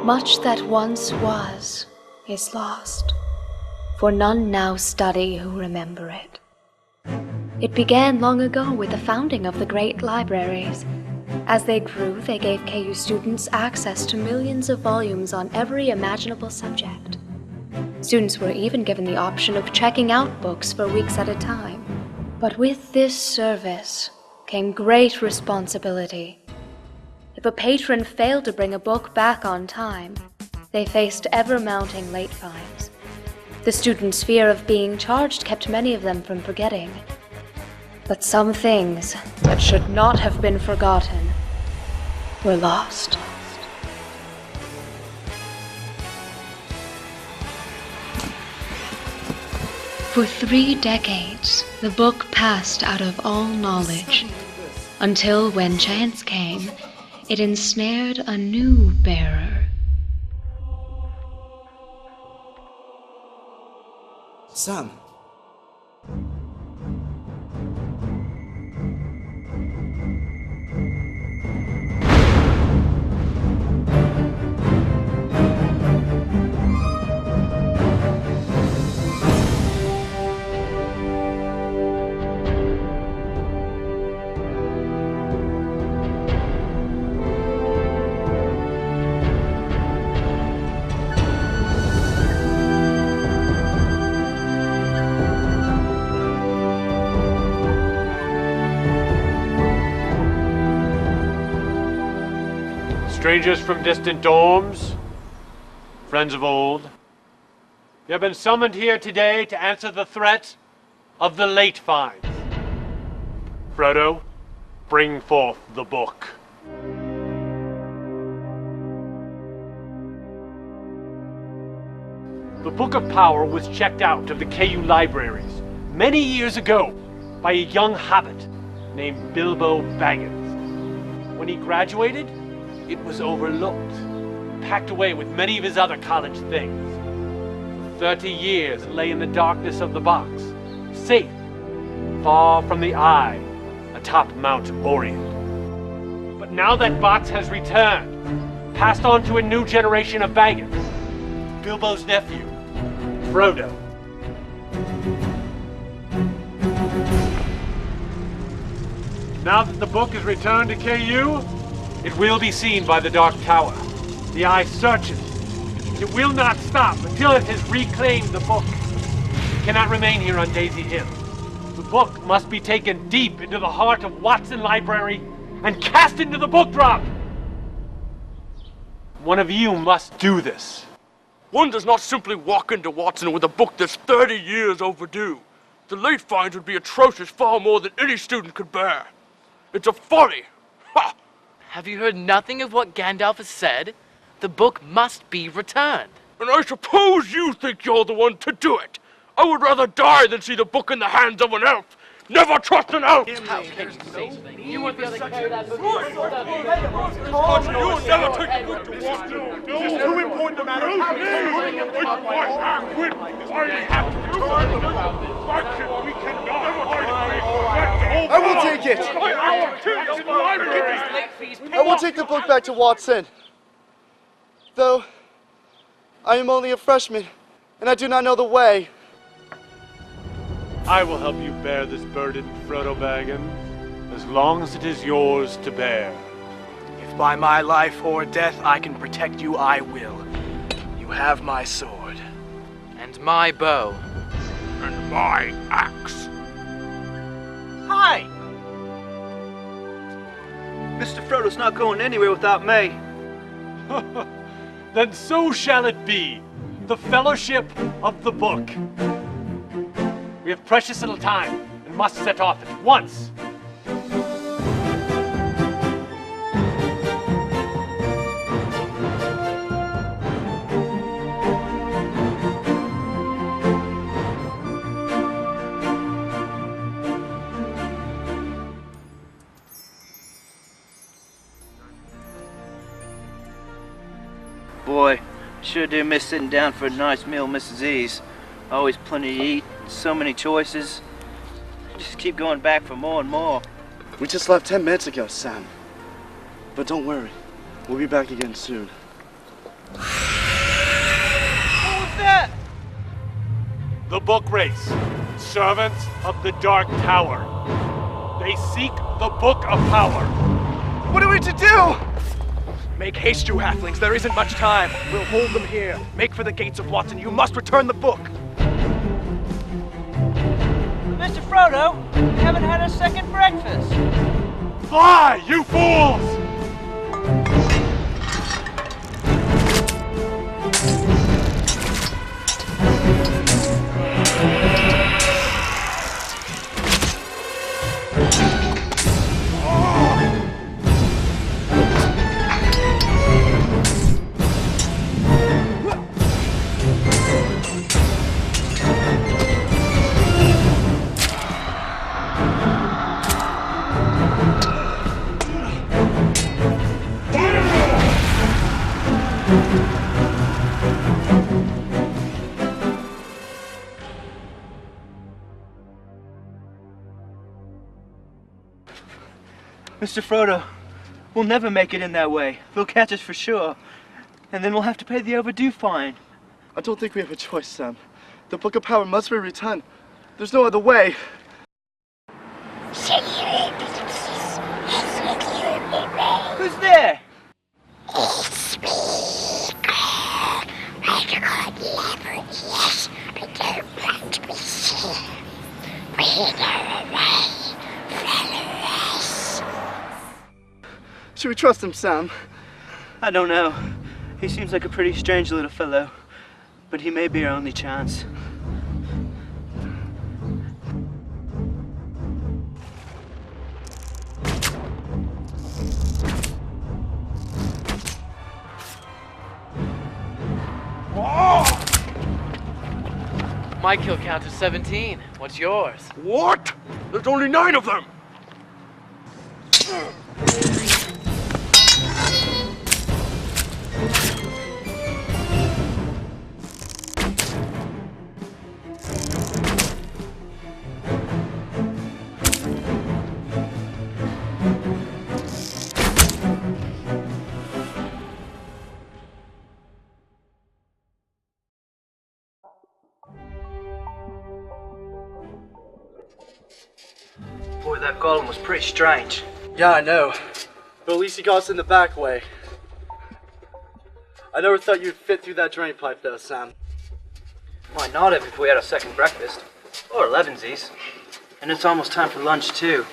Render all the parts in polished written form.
Much that once was is lost, for none now study who remember it. It began long ago with the founding of the great libraries. As they grew, they gave KU students access to millions of volumes on every imaginable subject. Students were even given the option of checking out books for weeks at a time. But with this service came great responsibility. If a patron failed to bring a book back on time, they faced ever-mounting late fines. The students' fear of being charged kept many of them from forgetting. But some things that should not have been forgotten were lost. For 3 decades, the book passed out of all knowledge, until when chance came, it ensnared a new bearer. Sam. Strangers from distant dorms, friends of old, you have been summoned here today to answer the threat of the late fines. Frodo, bring forth the book. The Book of Power was checked out of the KU libraries many years ago by a young hobbit named Bilbo Baggins. When he graduated, it was overlooked, packed away with many of his other college things. For 30 years it lay in the darkness of the box, safe, far from the eye, atop Mount Orient. But now that box has returned, passed on to a new generation of Baggins, Bilbo's nephew, Frodo. Now that the book is returned to KU, it will be seen by the Dark Tower. The Eye searches. It will not stop until it has reclaimed the book. It cannot remain here on Daisy Hill. The book must be taken deep into the heart of Watson Library and cast into the book drop. One of you must do this. One does not simply walk into Watson with a book that's 30 years overdue. The late fines would be atrocious, far more than any student could bear. It's a folly. Ha! Have you heard nothing of what Gandalf has said? The book must be returned. And I suppose you think you're the one to do it. I would rather die than see the book in the hands of an elf. Never trust an elf! How can you say something? You wouldn't be able to carry that book. You'll never take the book to Watson. This is too important a matter. I have to return the book. We cannot. I will take it. I will take the book back to Watson. Though, I am only a freshman, and I do not know the way. I will help you bear this burden, Frodo Baggins, as long as it is yours to bear. If by my life or death I can protect you, I will. You have my sword. And my bow. And my axe. Hi! Mr. Frodo's not going anywhere without me. Then so shall it be. The Fellowship of the Book. We have precious little time and must set off at once. Boy, sure do miss sitting down for a nice meal, Mrs. E's. Always plenty to eat, so many choices. Just keep going back for more and more. We just left 10 minutes ago, Sam. But don't worry, we'll be back again soon. What was that? The book race. Servants of the Dark Tower. They seek the Book of Power. What are we to do? Make haste, you halflings. There isn't much time. We'll hold them here. Make for the gates of Watson. You must return the book. Mr. Frodo, we haven't had a second breakfast. Fly, you fools! Mr. Frodo, we'll never make it in that way. They'll catch us for sure. And then we'll have to pay the overdue fine. I don't think we have a choice, Sam. The Book of Power must be returned. There's no other way. Who's there? Should we trust him, Sam? I don't know. He seems like a pretty strange little fellow. But he may be our only chance. My kill count is 17. What's yours? What? There's only 9 of them! Boy, that golem was pretty strange. Yeah, I know. But at least he got us in the back way. I never thought you'd fit through that drain pipe though, Sam. Why not if we had a second breakfast? Or 11sies. And it's almost time for lunch too.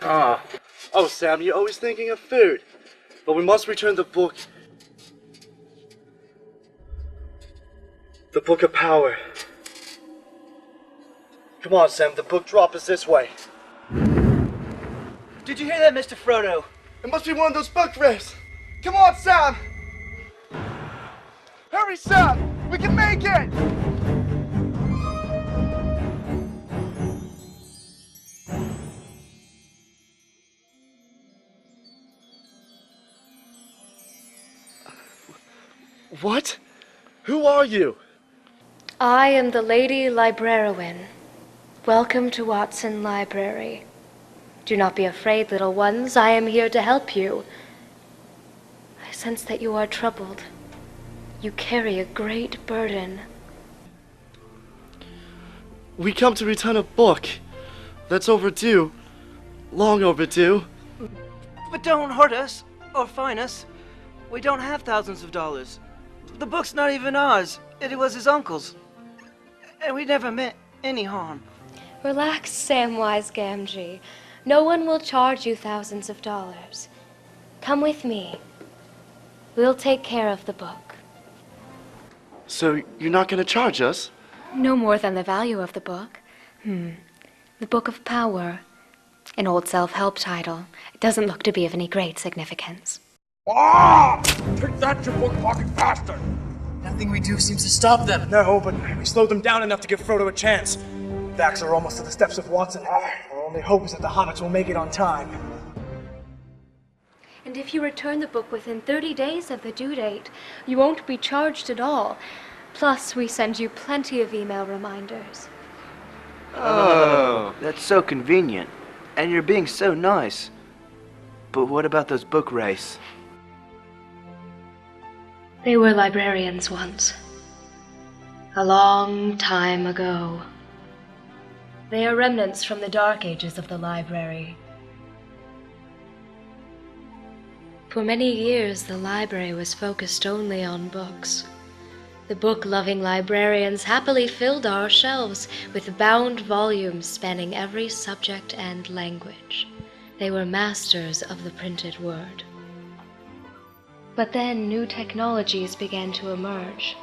Oh. Oh, Sam, you're always thinking of food. But we must return the book. The Book of Power. Come on, Sam, the book drop is this way. Did you hear that, Mr. Frodo? It must be one of those book rifts. Come on, Sam! Hurry, Sam! We can make it! What? Who are you? I am the Lady Librarian. Welcome to Watson Library. Do not be afraid, little ones. I am here to help you. I sense that you are troubled. You carry a great burden. We come to return a book that's overdue. Long overdue. But don't hurt us or fine us. We don't have thousands of dollars. The book's not even ours. It was his uncle's. And we never meant any harm. Relax, Samwise Gamgee. No one will charge you thousands of dollars. Come with me. We'll take care of the book. So you're not going to charge us? No more than the value of the book. The Book of Power. An old self-help title. It doesn't look to be of any great significance. Take that, you book pocket bastard! Nothing we do seems to stop them. No, but we slowed them down enough to give Frodo a chance. Vax are almost to the steps of Watson. Our only hope is that the hobbits will make it on time. And if you return the book within 30 days of the due date, you won't be charged at all. Plus, we send you plenty of email reminders. Oh, that's so convenient. And you're being so nice. But what about those book race? They were librarians once. A long time ago. They are remnants from the dark ages of the library. For many years, the library was focused only on books. The book-loving librarians happily filled our shelves with bound volumes spanning every subject and language. They were masters of the printed word. But then new technologies began to emerge.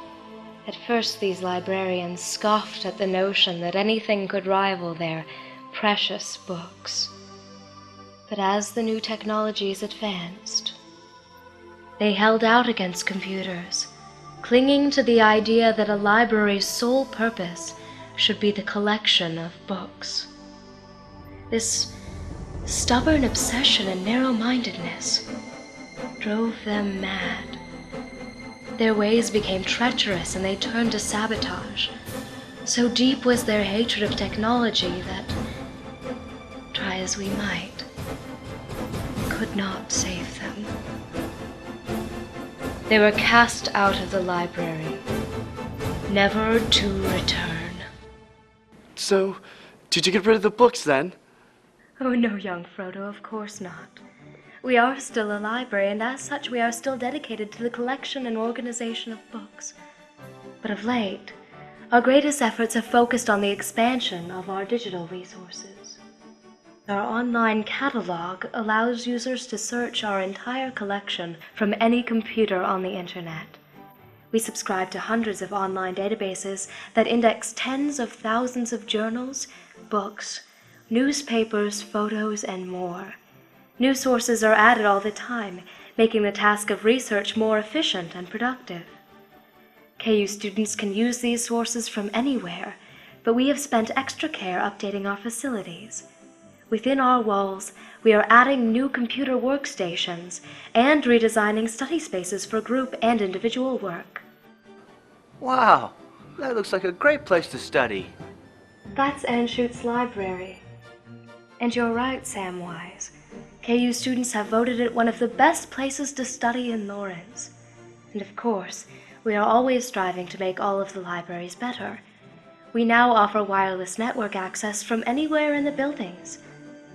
At first, these librarians scoffed at the notion that anything could rival their precious books. But as the new technologies advanced, they held out against computers, clinging to the idea that a library's sole purpose should be the collection of books. This stubborn obsession and narrow-mindedness drove them mad. Their ways became treacherous and they turned to sabotage. So deep was their hatred of technology that, try as we might, we could not save them. They were cast out of the library, never to return. So, did you get rid of the books then? Oh no, young Frodo, of course not. We are still a library, and as such we are still dedicated to the collection and organization of books. But of late, our greatest efforts have focused on the expansion of our digital resources. Our online catalog allows users to search our entire collection from any computer on the internet. We subscribe to hundreds of online databases that index tens of thousands of journals, books, newspapers, photos, and more. New sources are added all the time, making the task of research more efficient and productive. KU students can use these sources from anywhere, but we have spent extra care updating our facilities. Within our walls, we are adding new computer workstations and redesigning study spaces for group and individual work. Wow, that looks like a great place to study. That's Anschutz's library. And you're right, Samwise. KU students have voted it one of the best places to study in Lawrence. And of course, we are always striving to make all of the libraries better. We now offer wireless network access from anywhere in the buildings.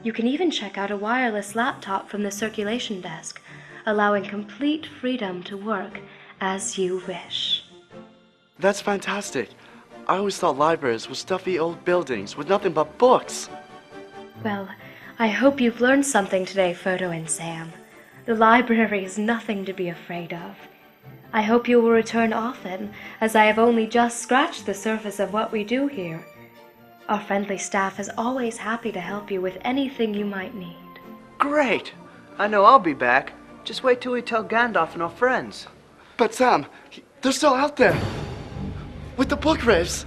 You can even check out a wireless laptop from the circulation desk, allowing complete freedom to work as you wish. That's fantastic. I always thought libraries were stuffy old buildings with nothing but books. Well, I hope you've learned something today, Frodo and Sam. The library is nothing to be afraid of. I hope you will return often, as I have only just scratched the surface of what we do here. Our friendly staff is always happy to help you with anything you might need. Great! I know I'll be back. Just wait till we tell Gandalf and our friends. But Sam, they're still out there. With the book raves.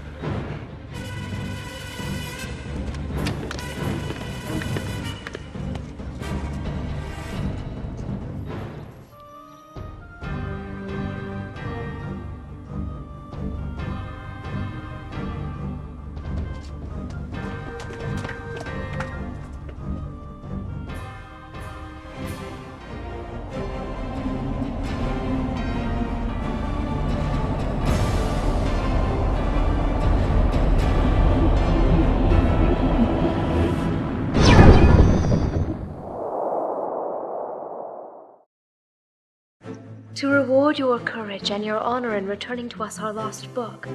To reward your courage and your honor in returning to us our lost book,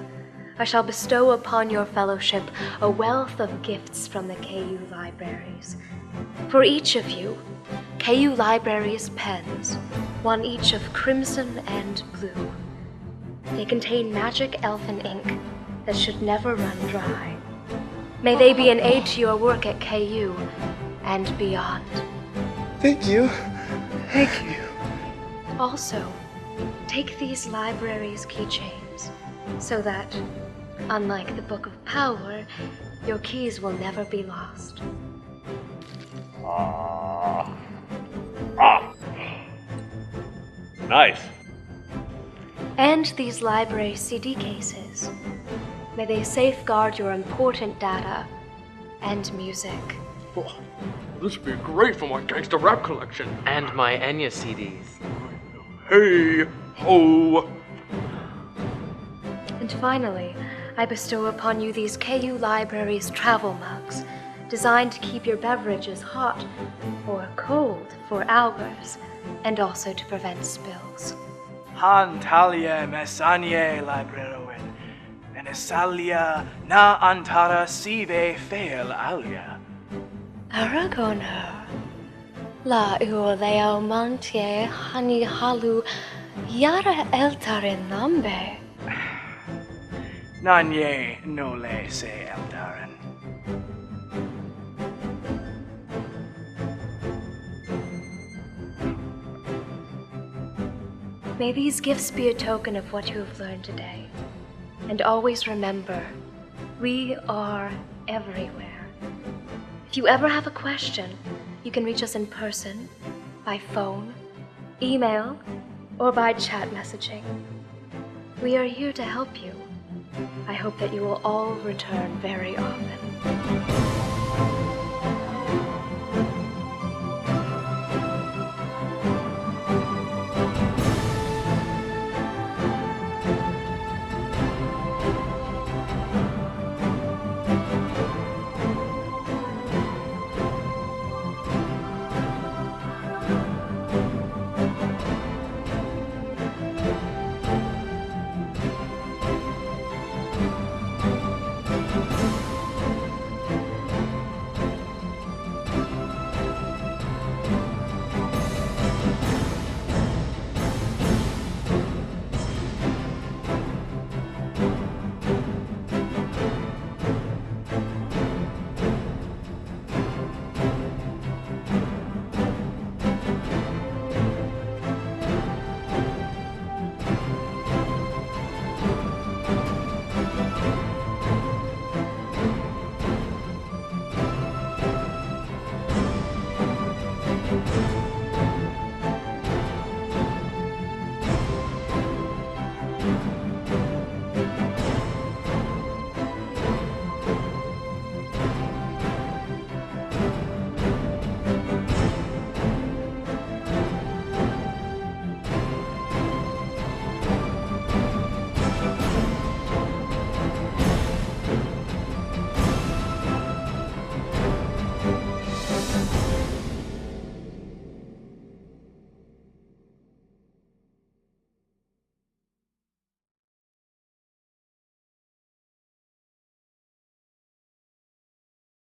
I shall bestow upon your fellowship a wealth of gifts from the KU libraries. For each of you, KU libraries pens, one each of crimson and blue. They contain magic elfin ink that should never run dry. May they be an aid to your work at KU and beyond. Thank you. Thank you. Also, take these libraries' keychains, so that, unlike the Book of Power, your keys will never be lost. Nice. And these library CD cases. May they safeguard your important data and music. Oh, this would be great for my gangster rap collection. And my Enya CDs. Hey, Ho! And finally, I bestow upon you these KU Library's travel mugs, designed to keep your beverages hot or cold for hours, and also to prevent spills. Han talia mesanie libreroin, Venesalia na antara sive fail alia. Aragon her. La uoleo mantie hani halu yara eltarin lambe. Nanye nole se eldarin. May these gifts be a token of what you have learned today. And always remember, we are everywhere. If you ever have a question, you can reach us in person, by phone, email, or by chat messaging. We are here to help you. I hope that you will all return very often.